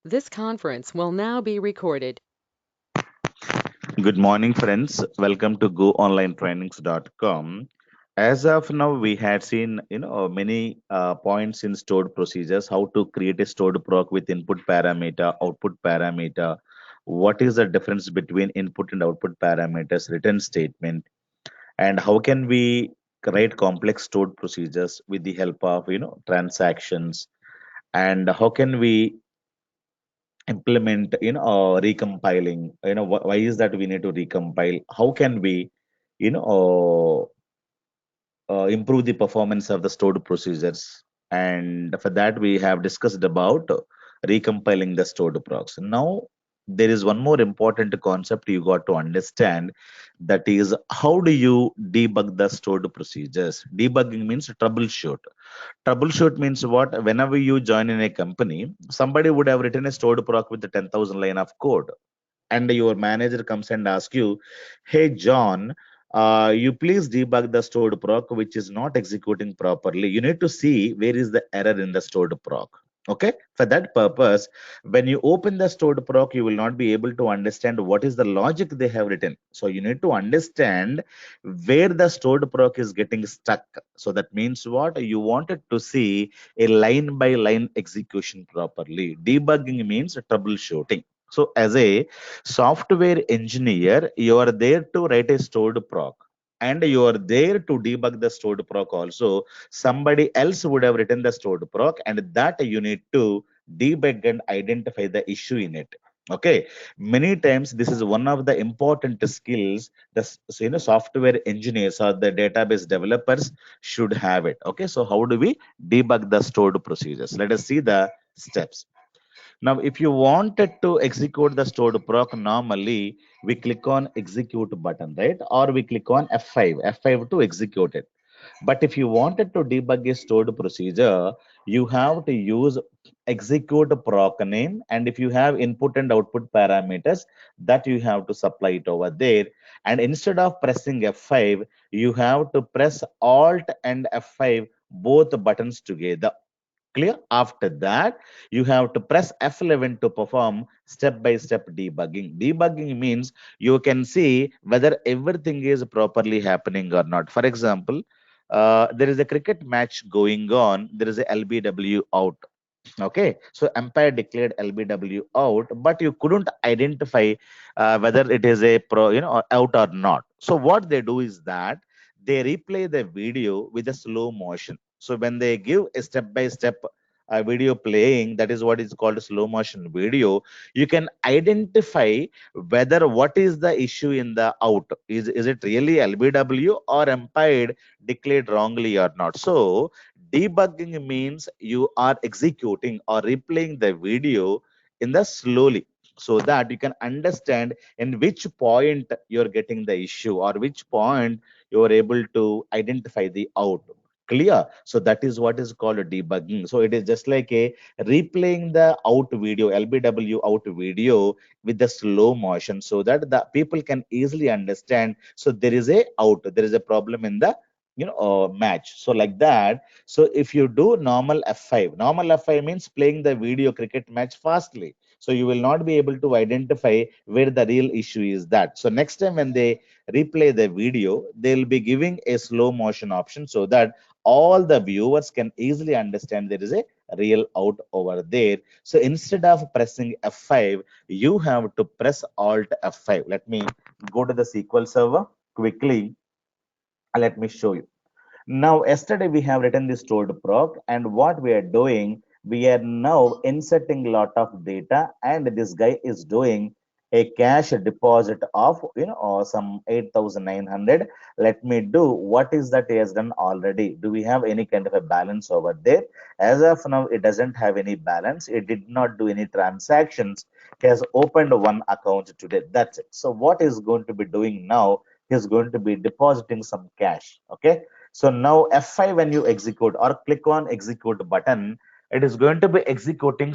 This conference will now be recorded. Good morning, friends. Welcome to GoOnlineTrainings.com. As of now, we had seen many points in stored procedures, how to create a stored proc with input parameter, output parameter, what is the difference between input and output parameters, return statement, and how can we write complex stored procedures with the help of transactions, and how can we implement recompiling. Why is that we need to recompile? How can we you know improve the performance of the stored procedures? And for that we have discussed about recompiling the stored procs. Now there is one more important concept you got to understand, that is how do you debug the stored procedures. Debugging means troubleshoot. Troubleshoot means what? Whenever you join in a company, somebody would have written a stored proc with the 10,000 line of code, and your manager comes and asks you, "Hey, John, you please debug the stored proc which is not executing properly. You need to see where is the error in the stored proc." Okay, for that purpose, when you open the stored proc, you will not be able to understand what is the logic they have written. So you need to understand where the stored proc is getting stuck. So that means what? You wanted to see a line by line execution properly. Debugging means troubleshooting. So as a software engineer, you are there to write a stored proc, and you are there to debug the stored proc also. Somebody else would have written the stored proc, and that you need to debug and identify the issue in it. Okay, many times this is one of the important skills the software engineers or the database developers should have it. Okay, so how do we debug the stored procedures? Let us see the steps. Now, if you wanted to execute the stored proc, normally we click on execute button, right? Or we click on F5 to execute it. But if you wanted to debug a stored procedure, you have to use execute proc name. And if you have input and output parameters, that you have to supply it over there. And instead of pressing F5, you have to press Alt and F5 both buttons together. Clear? After that, you have to press F11 to perform step-by-step debugging. Debugging means you can see whether everything is properly happening or not. For example, there is a cricket match going on. There is a LBW out. Okay, so umpire declared LBW out, but you couldn't identify whether it is a out or not. So what they do is that they replay the video with a slow motion. So when they give a step-by-step video playing, that is what is called a slow motion video. You can identify whether what is the issue in the out. Is it really LBW or umpire declared wrongly or not? So debugging means you are executing or replaying the video in the slowly, so that you can understand in which point you're getting the issue or which point you are able to identify the out. Clear? So that is what is called debugging. So it is just like a replaying the out video, LBW out video with the slow motion, so that the people can easily understand. So there is a out, there is a problem in the match. So like that. So if you do normal F5 means playing the video cricket match fastly. So you will not be able to identify where the real issue is that. So next time when they replay the video, they'll be giving a slow motion option, so that all the viewers can easily understand there is a real out over there. So instead of pressing F5, you have to press Alt F5. Let me go to the SQL server quickly. Let me show you. Now, yesterday we have written the stored proc, and what we are doing, we are now inserting a lot of data, and this guy is doing a cash deposit of some 8,900. Let me do what is that he has done already. Do we have any kind of a balance over there? As of now, it doesn't have any balance. It did not do any transactions. He has opened one account today. That's it. So what is going to be doing now? He is going to be depositing some cash. Okay. So now F5 when you execute or click on execute button, it is going to be executing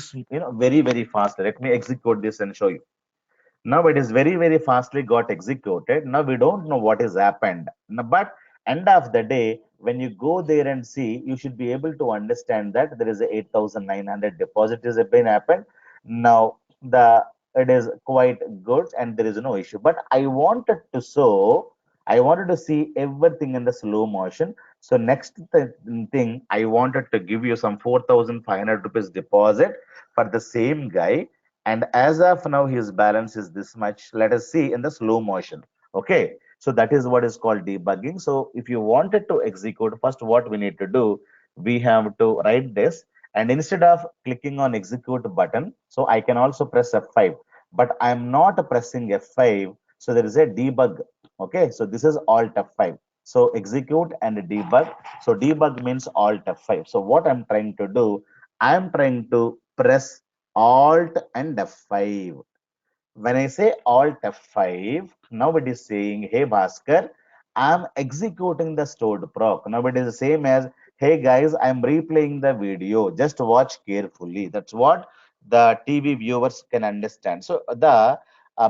very, very fast. Let me execute this and show you. Now it is very, very fastly got executed. Now we don't know what has happened. But end of the day, when you go there and see, you should be able to understand that there is a 8,900 deposit has been happened. Now the it is quite good and there is no issue. But I wanted to see everything in the slow motion. So next thing, I wanted to give you some 4,500 rupees deposit for the same guy. And as of now, his balance is this much. Let us see in the slow motion. Okay. So that is what is called debugging. So if you wanted to execute, first what we need to do, we have to write this, and instead of clicking on execute button, so I can also press F5, but I'm not pressing F5. So there is a debug. Okay, so this is Alt F5. So execute and debug. So debug means Alt F5. So what I'm trying to do, I'm trying to press Alt and F5. When I say Alt F5, now it is saying, hey Bhaskar, I'm executing the stored proc. Now it is the same as, hey guys, I'm replaying the video. Just watch carefully. That's what the TV viewers can understand. So the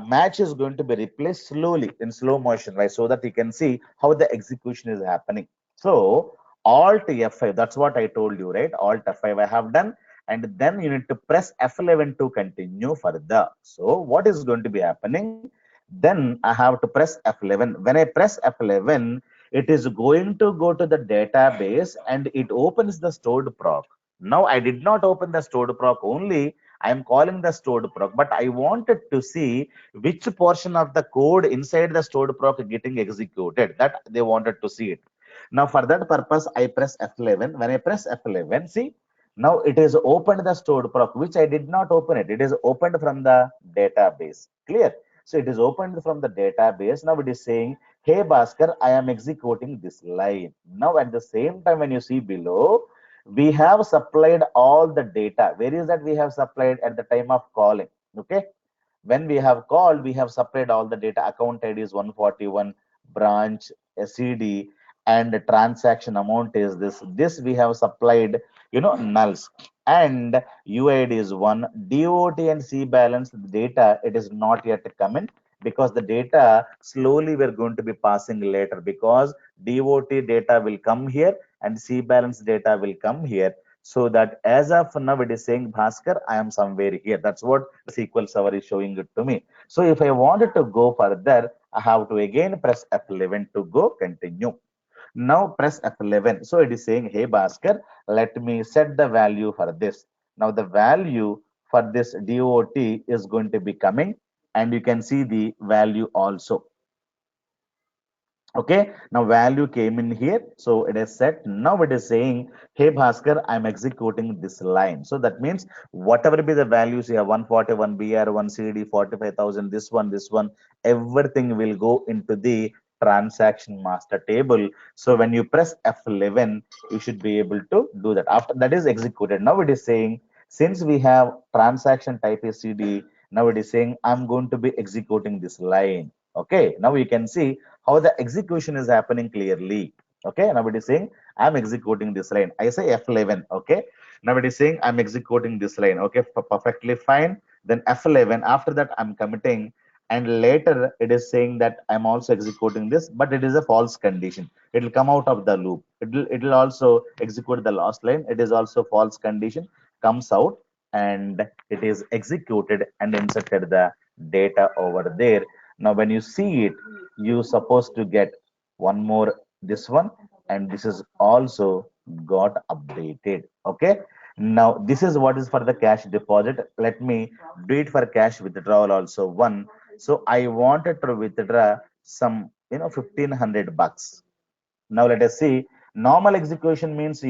match is going to be replayed slowly in slow motion, right? So that you can see how the execution is happening. So Alt F5, that's what I told you, right? Alt F5 I have done, and then you need to press F11 to continue further. So what is going to be happening? Then I have to press F11. When I press F11, it is going to go to the database and it opens the stored proc. Now I did not open the stored proc only. I am calling the stored proc, but I wanted to see which portion of the code inside the stored proc getting executed. That they wanted to see it. Now for that purpose, I press F11. When I press F11, see, now it is opened the stored proc, which I did not open it. It is opened from the database. Clear? So it is opened from the database. Now it is saying, hey Bhaskar, I am executing this line. Now at the same time, when you see below, we have supplied all the data. Where is that we have supplied at the time of calling? Okay. When we have called, we have supplied all the data. Account ID is 141, branch, SED, and the transaction amount is this. This we have supplied, nulls. And UID is one. DOT and C balance data, it is not yet coming because the data slowly we're going to be passing later, because DOT data will come here and C balance data will come here. So that as of now, it is saying, Bhaskar, I am somewhere here. That's what the SQL server is showing it to me. So if I wanted to go further, I have to again press F11 to go continue. Now press F11. So it is saying, hey Bhaskar, let me set the value for this. Now the value for this DOT is going to be coming, and you can see the value also. Okay, now value came in here, so it is set. Now it is saying, hey Bhaskar, I'm executing this line. So that means whatever be the values you have, 141 BR, 1 CD, 45,000, this one, everything will go into the transaction master table. So when you press F11, you should be able to do that. After that is executed. Now it is saying, since we have transaction type is CD, now it is saying, I'm going to be executing this line. Okay, now you can see how the execution is happening clearly. Okay, now it is saying I'm executing this line. I say F11. Okay, now it is saying I'm executing this line. Okay, perfectly fine. Then F11. After that, I'm committing, and later it is saying that I'm also executing this, but it is a false condition. It will come out of the loop. It will also execute the last line. It is also false condition, comes out, and it is executed and inserted the data over there. Now when you see it, you supposed to get one more this one, and this is also got updated. Okay, now this is what is for the cash deposit. Let me do it for cash withdrawal also one. So I wanted to withdraw some 1,500 bucks. Now let us see. Normal execution means,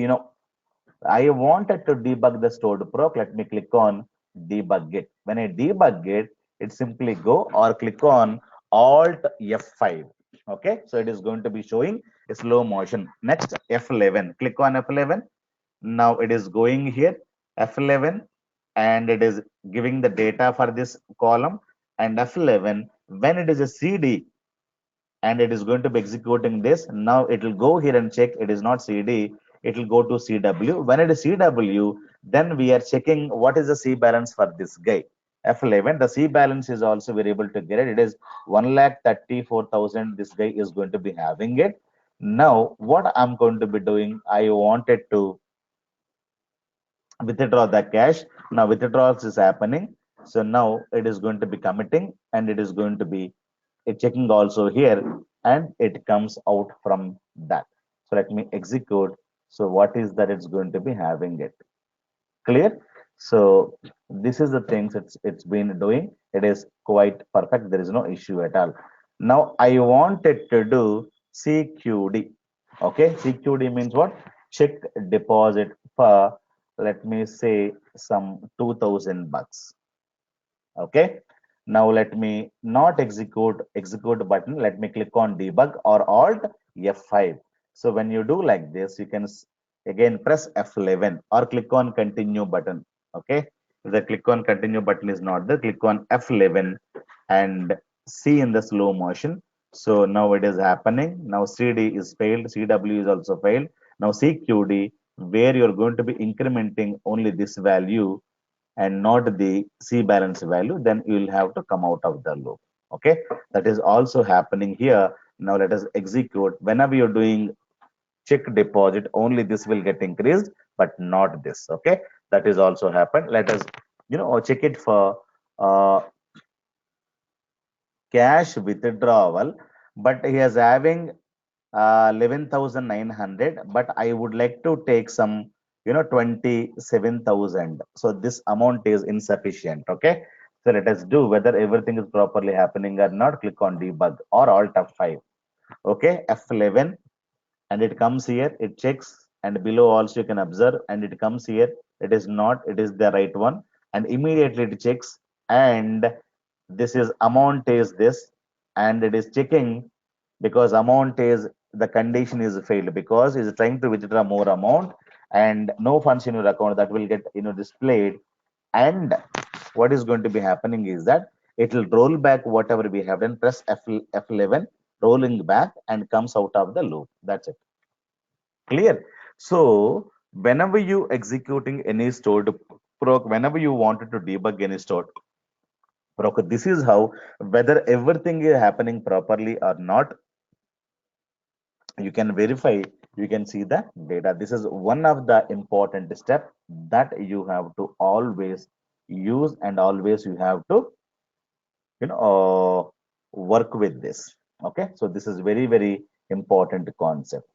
I wanted to debug the stored proc. Let me click on debug it. When I debug it, it simply go or click on Alt F5. Okay, so it is going to be showing a slow motion. Next, F11. Click on F11. Now it is going here, F11, and it is giving the data for this column. And F11, when it is a CD, and it is going to be executing this. Now it will go here and check. It is not CD. It will go to CW. When it is CW, then we are checking what is the C balance for this guy. F11, the C balance is also we're able to get it. It is 1,34,000. This guy is going to be having it. Now, what I'm going to be doing, withdraw the cash. Now withdrawals is happening. So now it is going to be committing and it is going to be checking also here and it comes out from that. So let me execute. So what is that it's going to be having it? Clear? So this is the things it's been doing. It is quite perfect. There is no issue at all. Now I wanted to do CQD. Okay, CQD means what? Check deposit for, let me say, some 2000 bucks. Okay. Now let me not execute button. Let me click on debug or alt F5. So when you do like this, you can again press F11 or click on continue button. Okay. If the click on continue button is not there, click on F11 and see in the slow motion. So now it is happening. Now CD is failed. CW is also failed. Now CQD, where you're going to be incrementing only this value and not the C balance value, then you will have to come out of the loop. Okay, that is also happening here. Now let us execute. Whenever you're doing check deposit, only this will get increased, but not this. Okay, that is also happened. Let us, check it for cash withdrawal, but he is having 11,900, but I would like to take some, 27,000. So this amount is insufficient. Okay. So let us do whether everything is properly happening or not. Click on debug or alt F5. Okay. F11 and it comes here. It checks and below also you can observe and it comes here. It is not, it is the right one. And immediately it checks and this is amount is this and it is checking because amount is the condition is failed because it's trying to withdraw more amount and no funds in your account that will get displayed. And what is going to be happening is that it will roll back whatever we have done. Press F11, rolling back and comes out of the loop. That's it. Clear? So whenever you executing any stored proc, whenever you wanted to debug any stored proc, this is how, whether everything is happening properly or not, you can verify, you can see the data. This is one of the important step that you have to always use and always you have to you know work with this. Okay, so this is very very important concept.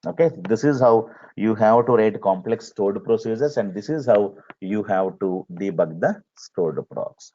Okay, this is how you have to write complex stored procedures and this is how you have to debug the stored procs.